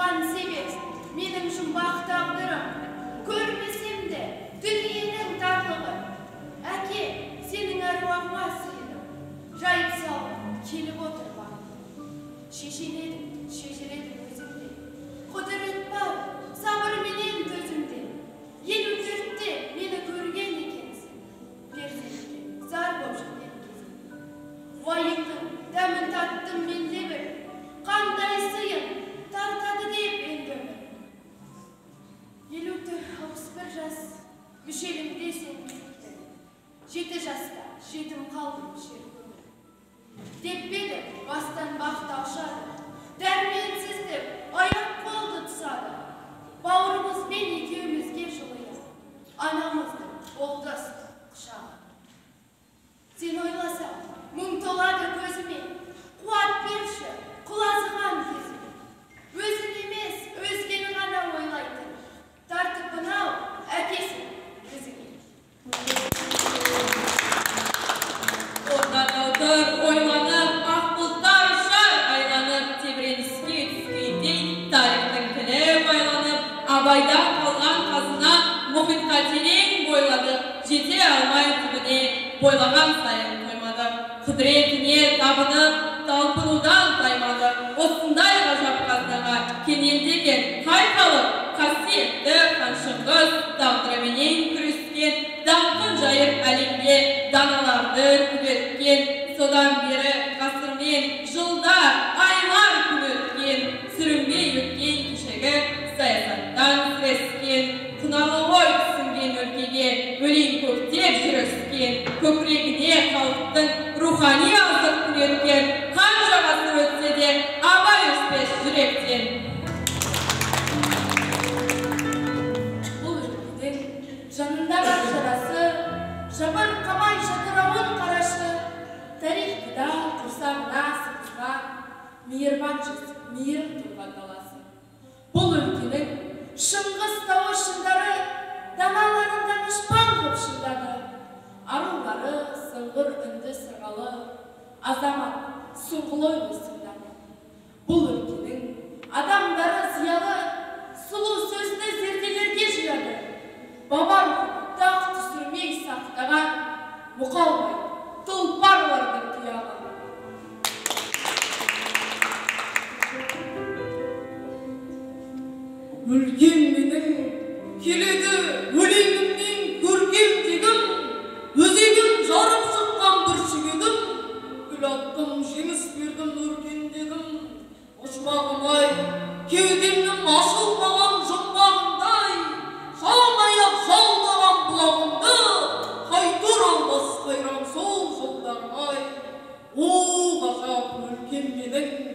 туған себеп, менің жұмбақ тағдырым, көрмесем де дүниенің тарлығы. Әке, сенің әруағыңа сыйынып, жайып салып, келіп отыр бағым. Шешеледім өзімде, құдірет бар, сабырменен төзімде. 54-те мені көрген екенсің, перзентке зар боп жүрген кезім. Уайымның дәмін таттым мен де бір, қандай сыйын тартады деп енді өмір. 54-61 жас, мүшелімде сен кетті. 7 жаста жетім қалдым шер көңіл. Теппеді бастан бақ таушады, дәрменсіздік аяқ қолды тұсады. Бауырымызбен екеумізге жылыя, анамыздың қолдасты құшағы. Сен ойласам, мұң толады көзіме, қуат берші құлазыған кезіме. Өзін емес, өзгені ғана ойлайтын, тартып мынау әкесін көзіңе. Орнан отыр, ойланып, ақ бұлттар ұшар, айланып, тебіреніске түскендей, тарихтың тілі байланып, абайдан қалған қазына мұхитқа терең бойлады, жете алмай түбіне, бойлаған сайын қоймады. Құдіретіне табынып, талпынудан таймады. Осындай ғажап қазынаға кенелдеген қайқалып, қасиетті қаншыңғыз тағдырыменен күрескен, даңқын жайып әлемге даналарды күбеткен. Содан бері ғасырмен жылдар, айлар күн өткен, сүрінбей өткен кешегі саясаттан сірескен. Құналы ой түсінген өлкеге өлең көктеп жүріскен, көкірегіне халықтың рухани азық күнеткен, қанша ғасыр өтсе де абай өшпес жүректен. Бұл өлкенің жанында бар жарасы, жабыр қамай жадырауын қарашы, тарихты да құрсағына сыққан, мейірбан жүз, мейір туған даласы. Бұл өлкенің Шыңғыс тауы шыңдары даналарында ұшпан көп шыңдады. Арулары сыңғыр үнді сырғалы, азамат сұңғылы өсіңдады. Бұл өлкенің адамдары зиялы, сұлу сөзді зерделерге жияды. Бабам дақ түсірмей сақтаған, мұқалмай тұлпарлардың тұяғы. Өлгенменің келеді өлеңімнен көрген тегім, өзегім жарып шыққан бір шегедім, гүл аттым, жеңіс бердім өркендегім. Ұшпағым-ай, кеудемнің ашылмаған жұмбағындай, жалаңаяқ жалдаған бұлағымды, қайтыр алмас қайран сол жолдарым-ай. О, ғажап өлкем менің,